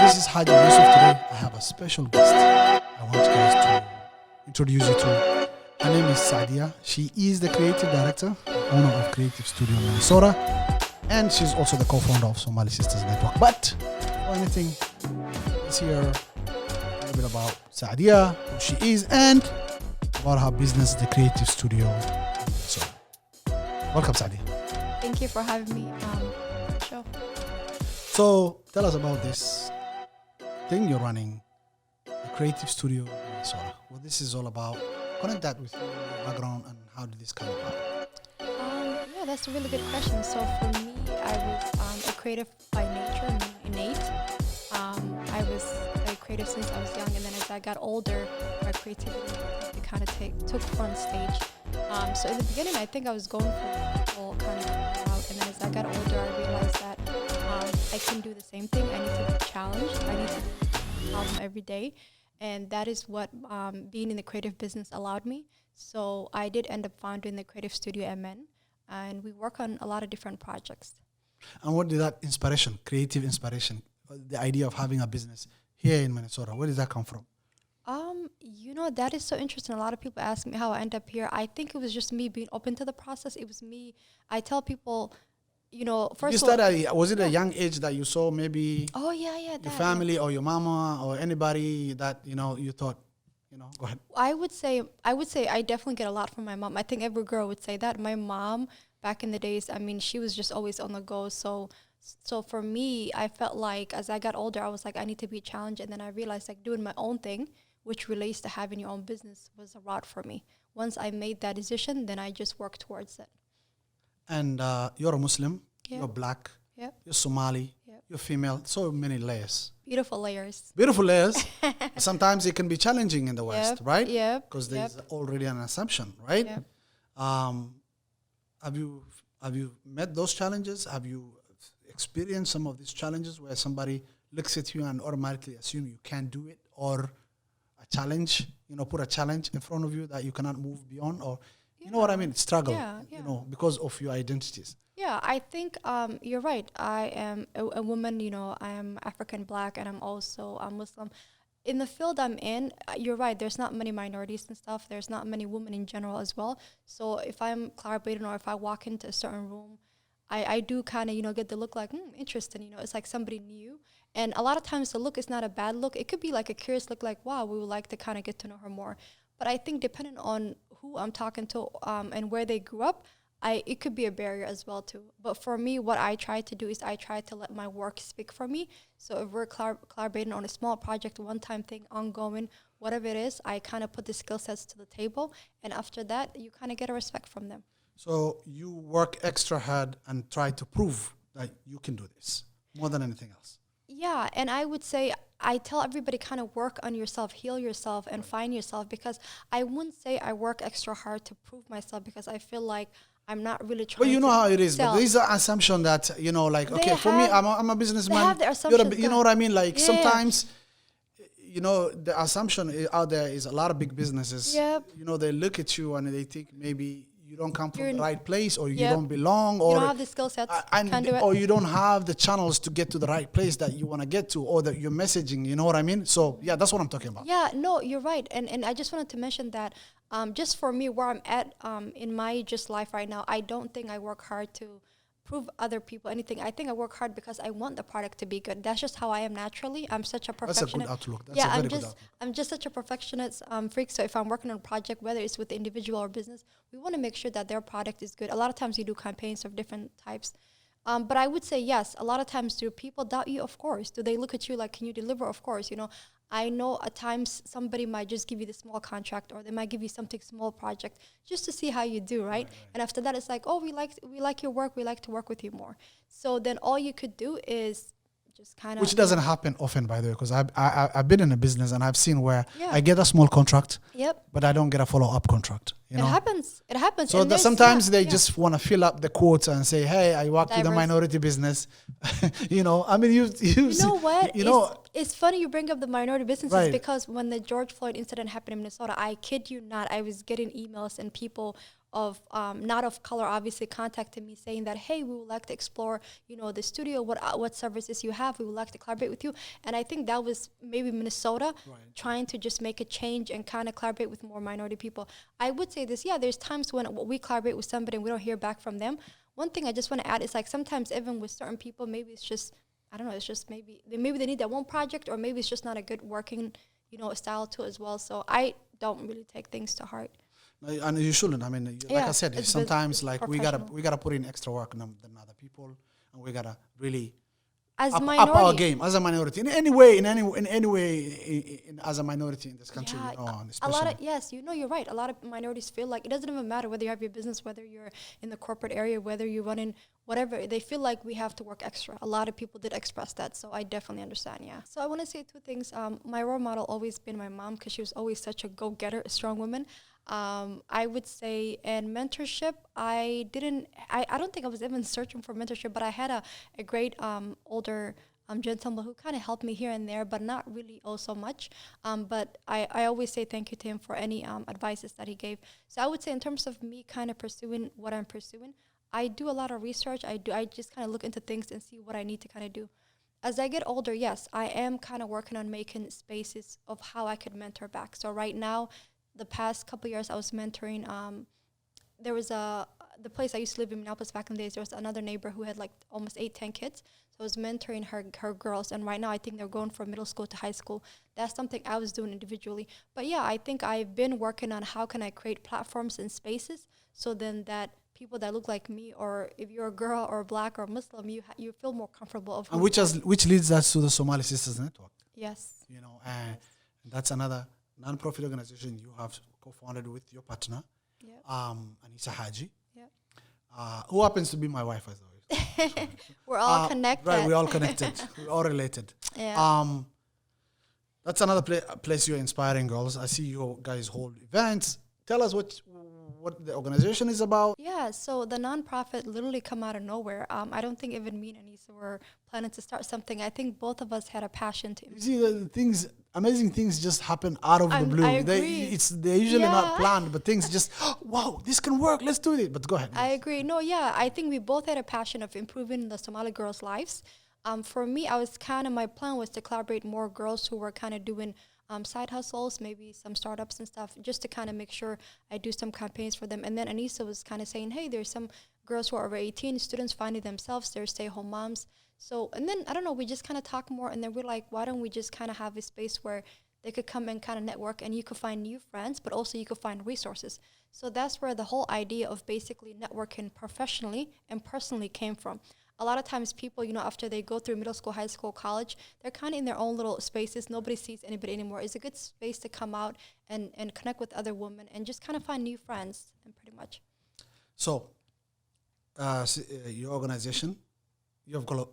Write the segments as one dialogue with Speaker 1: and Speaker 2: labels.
Speaker 1: this is Haji Yusuf. Today I have a special guest. I want you guys to introduce you to. Her name is Sadia. She is the creative director, owner of Creative Studio Minnesota, and she's also the co-founder of Somali Sisters Network. But for anything, let's hear a little bit about Sadia, who she is, and about her business, the Creative Studio Minnesota. Welcome, Sadia.
Speaker 2: Thank you for having me on the show.
Speaker 1: So tell us about this thing you're running, the Creative Studio Minnesota. What this is all about. Connect that with your background and how did this come about?
Speaker 2: Yeah, that's a really good question. So for me, I was a creative by nature, innate. I was a creative since I was young, and then as I got older, my creativity kind of took front stage. So in the beginning, I think I was going for the whole kind of route, and then as I got older, I realized that I can do the same thing. I need to be challenged. I need to do the problem every day. And that is what being in the creative business allowed me. So I did end up founding the Creative Studio MN, and we work on a lot of different projects.
Speaker 1: And what did that inspiration, creative inspiration, the idea of having a business here in Minnesota, where did that come from?
Speaker 2: That is so interesting. A lot of people ask me how I end up here. I think it was just me being open to the process. It was me. I tell people, first
Speaker 1: of all, was it a young age that you saw maybe your family or your mama or anybody that, you thought, go ahead.
Speaker 2: I would say I definitely get a lot from my mom. I think every girl would say that. My mom, back in the days, she was just always on the go. So for me, I felt like as I got older, I was like, I need to be challenged. And then I realized like doing my own thing, which relates to having your own business, was a route for me. Once I made that decision, then I just worked towards it.
Speaker 1: And you're a Muslim, you're black, you're Somali, you're female, so many layers.
Speaker 2: Beautiful layers.
Speaker 1: Beautiful layers. Sometimes it can be challenging in the West, right?
Speaker 2: Yeah.
Speaker 1: Because there's already an assumption, right?
Speaker 2: Yep.
Speaker 1: Have you met those challenges? Have you experienced some of these challenges where somebody looks at you and automatically assume you can't do it, or a challenge, put a challenge in front of you that you cannot move beyond, or you know what I mean? Struggle, because of your identities.
Speaker 2: Yeah, I think you're right. I am a woman, I am African black, and I'm also a Muslim. In the field I'm in, you're right, there's not many minorities and stuff. There's not many women in general as well. So if I'm collaborating or if I walk into a certain room, I do kind of, get the look like, interesting, it's like somebody new. And a lot of times the look is not a bad look. It could be like a curious look like, wow, we would like to kind of get to know her more. But I think depending on who I'm talking to and where they grew up, it could be a barrier as well too. But for me, what I try to do is I try to let my work speak for me. So if we're collaborating on a small project, one-time thing, ongoing, whatever it is, I kind of put the skill sets to the table. And after that, you kind of get a respect from them.
Speaker 1: So you work extra hard and try to prove that you can do this more than anything else.
Speaker 2: Yeah, and I would say I tell everybody kind of work on yourself, heal yourself, and find yourself, because I wouldn't say I work extra hard to prove myself, because I feel like I'm not really trying to
Speaker 1: Well, you know how it is, but there is an assumption that, for me, I'm a businessman.
Speaker 2: They have their assumptions.
Speaker 1: You know what I mean? Like sometimes, the assumption out there is a lot of big businesses, they look at you and they think maybe you don't come from the right place, or you don't belong, or
Speaker 2: you don't have the skill sets,
Speaker 1: or you don't have the channels to get to the right place that you want to get to, or that your messaging, you know what I mean? So yeah, that's what I'm talking about.
Speaker 2: Yeah, no, you're right. And I just wanted to mention that just for me, where I'm at in my just life right now, I don't think I work hard to prove other people anything. I think I work hard because I want the product to be good. That's just how I am naturally. I'm such a perfectionist.
Speaker 1: That's a good outlook. That's a very good outlook.
Speaker 2: I'm just such a perfectionist freak. So if I'm working on a project, whether it's with the individual or business, we want to make sure that their product is good. A lot of times you do campaigns of different types. But I would say yes. A lot of times, do people doubt you? Of course. Do they look at you like, can you deliver? Of course. I know at times somebody might just give you the small contract, or they might give you something small project just to see how you do, right? And after that, it's like, oh, we like your work. We like to work with you more. So then all you could do is just kind of...
Speaker 1: Which doesn't happen often, by the way, because I've been in a business and I've seen where I get a small contract, but I don't get a follow-up contract. It
Speaker 2: happens. It happens.
Speaker 1: So sometimes they just want to fill up the quota and say, hey, I work with a minority business. You know what?
Speaker 2: It's funny you bring up the minority businesses, because when the George Floyd incident happened in Minnesota, I kid you not, I was getting emails and people not of color, obviously, contacted me saying that, hey, we would like to explore, the studio, what services you have. We would like to collaborate with you. And I think that was maybe Minnesota trying to just make a change and kind of collaborate with more minority people. I would say this, there's times when we collaborate with somebody and we don't hear back from them. One thing I just want to add is like sometimes even with certain people, maybe it's just, I don't know, it's just maybe they need that one project, or maybe it's just not a good working, style too as well. So I don't really take things to heart.
Speaker 1: No, and you shouldn't. I mean, like I said, sometimes like we gotta put in extra work than other people, and we gotta really
Speaker 2: as
Speaker 1: up our game as a minority in any way, as a minority in this country.
Speaker 2: A lot of you're right. A lot of minorities feel like it doesn't even matter whether you have your business, whether you're in the corporate area, whether you're running whatever. They feel like we have to work extra. A lot of people did express that, so I definitely understand. Yeah. So I want to say two things. My role model always been my mom, because she was always such a go-getter, a strong woman. I would say in mentorship, I don't think I was even searching for mentorship, but I had a great older gentleman who kind of helped me here and there, but not really so much. But I always say thank you to him for any advices that he gave. So I would say in terms of me kind of pursuing what I'm pursuing, I do a lot of research. I just kind of look into things and see what I need to kind of do. As I get older, yes, I am kind of working on making spaces of how I could mentor back. So right now, the past couple years, I was mentoring. There was the place I used to live in Minneapolis back in the days. There was another neighbor who had like almost 8-10 kids. So I was mentoring her girls, and right now I think they're going from middle school to high school. That's something I was doing individually. But yeah, I think I've been working on how can I create platforms and spaces so then that people that look like me, or if you're a girl or black or Muslim, you feel more comfortable.
Speaker 1: And which leads us to the Somali Sisters Network.
Speaker 2: Yes.
Speaker 1: And that's another non-profit organization you have co-founded with your partner, Anisa Haji, who happens to be my wife, as always.
Speaker 2: We're all connected.
Speaker 1: Right, we're all connected. We're all related.
Speaker 2: Yeah.
Speaker 1: That's another place you're inspiring girls. I see you guys hold events. Tell us what the organization is about.
Speaker 2: Yeah, so the nonprofit literally come out of nowhere. I don't think even me and Anisa were planning to start something. I think both of us had a passion to.
Speaker 1: You see, amazing things just happen out of the blue.
Speaker 2: I agree.
Speaker 1: They're usually not planned, but things just, wow, this can work. Let's do it. But go ahead.
Speaker 2: I agree. No, I think we both had a passion of improving the Somali girls' lives. For me, my plan was to collaborate more girls who were kind of doing side hustles, maybe some startups and stuff, just to kind of make sure I do some campaigns for them. And then Anisa was kind of saying, hey, there's some girls who are over 18, students finding themselves, they're stay-home moms. So, and then, I don't know, we just kind of talk more, and then we're like, why don't we just kind of have a space where they could come and kind of network, and you could find new friends, but also you could find resources. So that's where the whole idea of basically networking professionally and personally came from. A lot of times people, after they go through middle school, high school, college, they're kind of in their own little spaces. Nobody sees anybody anymore. It's a good space to come out and connect with other women and just kind of find new friends, and pretty much.
Speaker 1: So, your organization,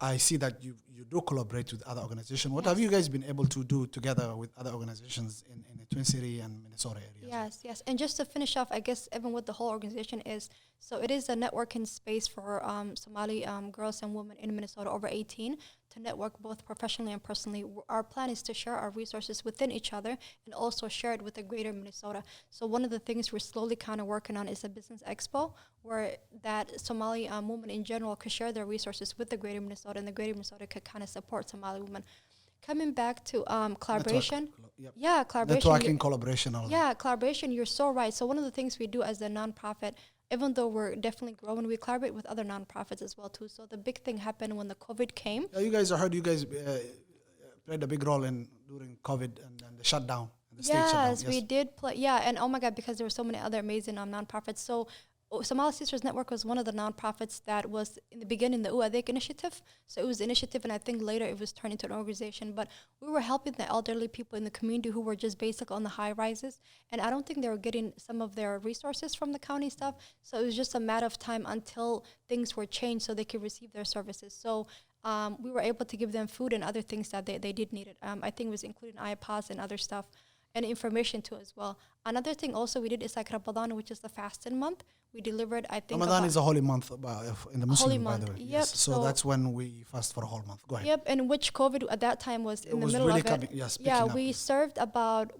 Speaker 1: I see that you do collaborate with other organizations. What have you guys been able to do together with other organizations in the Twin City and Minnesota area?
Speaker 2: Yes. And just to finish off, I guess even what the whole organization is, so it is a networking space for Somali girls and women in Minnesota over 18 to network both professionally and personally. Our plan is to share our resources within each other and also share it with the greater Minnesota. So one of the things we're slowly kind of working on is a business expo where that Somali women in general could share their resources with the greater Minnesota, and the greater Minnesota could kind of support Somali women. Coming back to collaboration. Collaboration.
Speaker 1: Networking, collaboration.
Speaker 2: Collaboration, you're so right. So one of the things we do as a nonprofit, even though we're definitely growing, we collaborate with other nonprofits as well too. So the big thing happened when the COVID came.
Speaker 1: You guys played a big role during COVID and the shutdown. The state shutdown.
Speaker 2: Yes, we did play. Yeah, and oh my God, because there were so many other amazing nonprofits. So Somali Sisters Network was one of the nonprofits that was in the beginning the UADEC initiative. So it was an initiative, and I think later it was turned into an organization. But we were helping the elderly people in the community who were just basic on the high rises. And I don't think they were getting some of their resources from the county stuff. So it was just a matter of time until things were changed so they could receive their services. So we were able to give them food and other things that they did need it. I think it was including iPods and other stuff, and information too as well. Another thing also we did is like Ramadan, which is the fasting month. We delivered, I think.
Speaker 1: Ramadan is a holy month in the Muslim,
Speaker 2: by
Speaker 1: the way.
Speaker 2: Yep.
Speaker 1: Yes. So that's when we fast for a whole month. Go ahead.
Speaker 2: Yep, and which COVID at that time was in the middle
Speaker 1: really
Speaker 2: of it.
Speaker 1: we
Speaker 2: served about,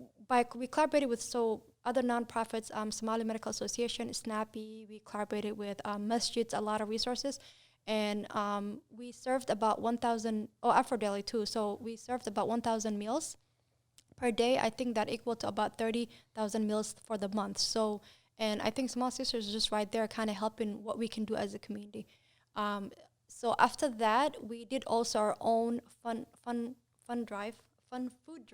Speaker 2: we collaborated with other nonprofits, Somali Medical Association, SNAPI. We collaborated with masjids, a lot of resources. And we served about 1,000, Afro Daily too. So we served about 1,000 meals per day. I think that equal to about 30,000 meals for the month. So, and I think Small Sisters is just right there kind of helping what we can do as a community. So after that, we did also our own fun food drive. Food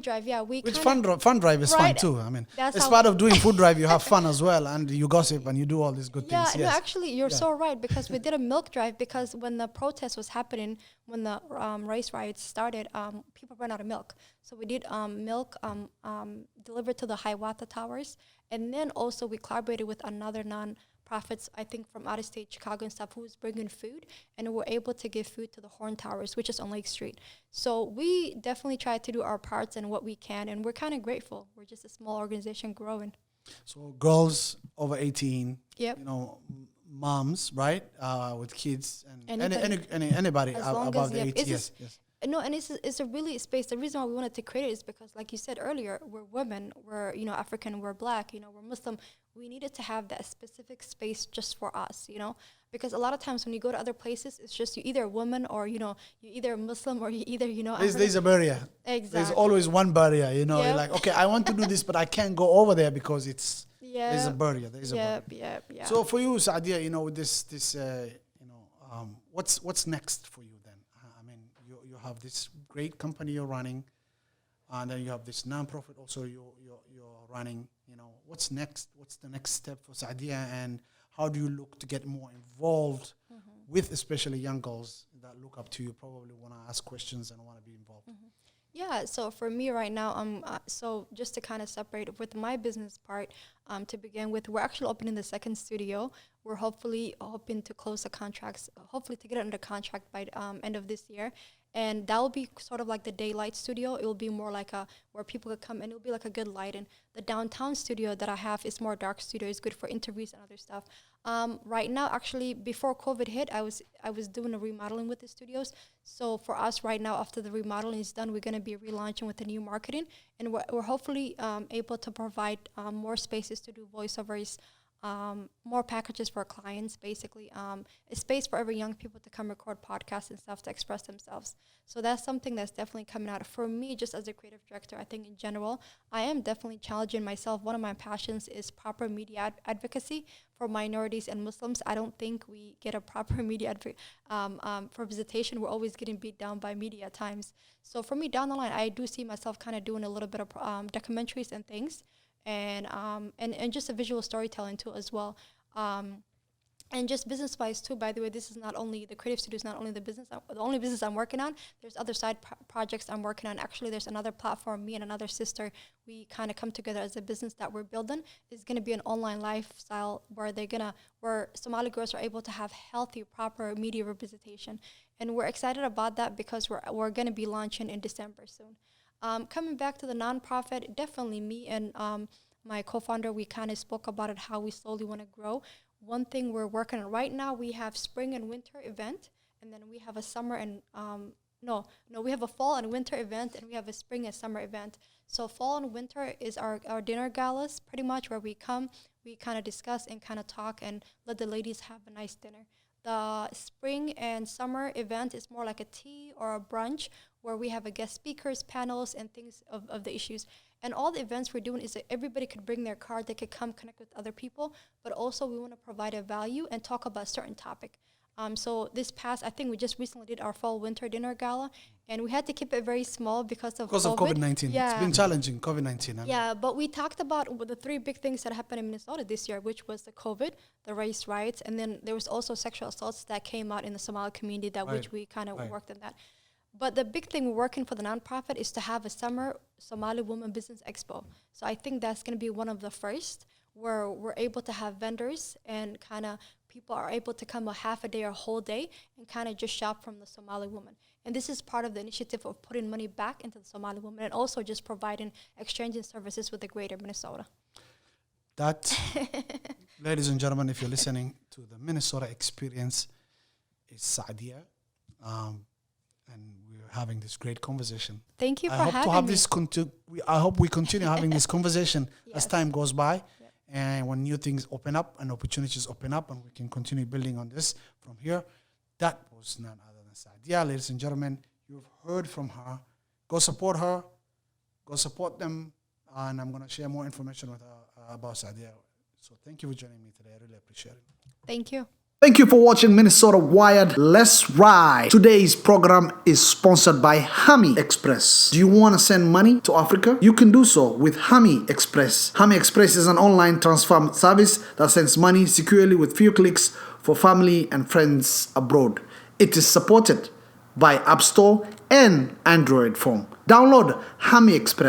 Speaker 2: drive. Yeah,
Speaker 1: Which fun drive is fun too. I mean,
Speaker 2: That's
Speaker 1: it's
Speaker 2: how-
Speaker 1: part of doing food drive. You have fun as well, and you gossip and you do all these good
Speaker 2: Yeah,
Speaker 1: things.
Speaker 2: no,
Speaker 1: Yes.
Speaker 2: actually, you're
Speaker 1: Yeah.
Speaker 2: so right, because we did a milk drive, because when the protest was happening, when the race riots started, people ran out of milk. So we did milk delivered to the Hiawatha Towers. And then also we collaborated with another non-profits, I think from out of state, Chicago and stuff, who was bringing food. And we were able to give food to the Horn Towers, which is on Lake Street. So we definitely try to do our parts and what we can. And we're kind of grateful. We're just a small organization growing.
Speaker 1: So girls over 18,
Speaker 2: Yep.
Speaker 1: you know, moms, right, with kids, and anybody
Speaker 2: As long
Speaker 1: above
Speaker 2: as
Speaker 1: the
Speaker 2: you have-
Speaker 1: 18.
Speaker 2: it's
Speaker 1: Yes, yes.
Speaker 2: No, and it's a really space. The reason why we wanted to create it is because, like you said earlier, we're women, we're African, we're Black, we're Muslim. We needed to have that specific space just for us, because a lot of times when you go to other places, it's just you either a woman or you either Muslim or you either
Speaker 1: There's a barrier.
Speaker 2: Exactly.
Speaker 1: There's always one barrier. You're
Speaker 2: Yep.
Speaker 1: like, okay, I want to do this, but I can't go over there because there's a
Speaker 2: Yeah.
Speaker 1: barrier. There's a barrier.
Speaker 2: Yeah.
Speaker 1: So for you, Saadia, with this what's next for you then? I mean, you have this great company you're running, and then you have this nonprofit also you're running. What's next? What's the next step for Saadia, and how do you look to get more involved with especially young girls that look up to you, probably want to ask questions and want to be involved?
Speaker 2: Yeah, so for me right now, so just to kind of separate with my business part, to begin with, we're actually opening the second studio. We're hopefully hoping to close the contracts, hopefully to get it under contract by end of this year. And that will be sort of like the daylight studio. It will be more like where people could come and it'll be like a good light. And the downtown studio that I have is more dark studio. It's good for interviews and other stuff. Right now, actually, before COVID hit, I was doing a remodeling with the studios. So for us right now, after the remodeling is done, we're going to be relaunching with the new marketing. And we're hopefully able to provide more spaces to do voiceovers, more packages for clients, basically. A space for every young people to come record podcasts and stuff to express themselves. So that's something that's definitely coming out. For me, just as a creative director, I think in general, I am definitely challenging myself. One of my passions is proper media advocacy for minorities and Muslims. I don't think we get a proper media representation. We're always getting beat down by media at times. So for me, down the line, I do see myself kind of doing a little bit of documentaries and things. And just a visual storytelling too as well. And just business-wise too, by the way, this is not only, the creative studio is not only the only business I'm working on. There's other side projects I'm working on. Actually, there's another platform, me and another sister, we kind of come together as a business that we're building. It's going to be an online lifestyle where Somali girls are able to have healthy, proper media representation. And we're excited about that because we're going to be launching in December soon. Coming back to the nonprofit, definitely me and my co-founder, we kind of spoke about it, how we slowly want to grow. One thing we're working on right now, we have spring and winter event, and then we have a summer and we have a fall and winter event, and we have a spring and summer event. So fall and winter is our dinner galas, pretty much, where we come, we kind of discuss and kind of talk and let the ladies have a nice dinner. The spring and summer event is more like a tea or a brunch where we have a guest speakers, panels, and things of the issues. And all the events we're doing is that everybody could bring their card, they could come connect with other people, but also we want to provide a value and talk about a certain topic. So this past, I think we just recently did our fall winter dinner gala, and we had to keep it very small because of
Speaker 1: COVID-19.
Speaker 2: Yeah.
Speaker 1: It's been challenging, COVID-19.
Speaker 2: Yeah, but we talked about the three big things that happened in Minnesota this year, which was the COVID, the race riots, and then there was also sexual assaults that came out in the Somali community which we kind of worked on that. But the big thing we're working for the nonprofit is to have a summer Somali Women Business Expo. So I think that's going to be one of the first where we're able to have vendors and kind of people are able to come a half a day or a whole day and kind of just shop from the Somali woman. And this is part of the initiative of putting money back into the Somali woman and also just providing exchanging services with the greater Minnesota.
Speaker 1: That, ladies and gentlemen, if you're listening to the Minnesota Experience, is Saadia. And we having this great conversation.
Speaker 2: Thank you
Speaker 1: I
Speaker 2: for
Speaker 1: hope
Speaker 2: having
Speaker 1: to have
Speaker 2: me.
Speaker 1: this. I hope we continue having this conversation as
Speaker 2: Yes.
Speaker 1: time goes by, and when new things open up and opportunities open up, and we can continue building on this from here. That was none other than Sadia, ladies and gentlemen. You've heard from her. Go support her. Go support them, and I'm gonna share more information with her about Sadia. So thank you for joining me today. I really appreciate it.
Speaker 2: Thank you.
Speaker 3: Thank you for watching Minnesota Wired. Let's ride. Today's program is sponsored by Hami Express. Do you want to send money to Africa? You can do so with Hami Express. Hami Express is an online transfer service that sends money securely with few clicks for family and friends abroad. It is supported by App Store and Android phone. Download Hami Express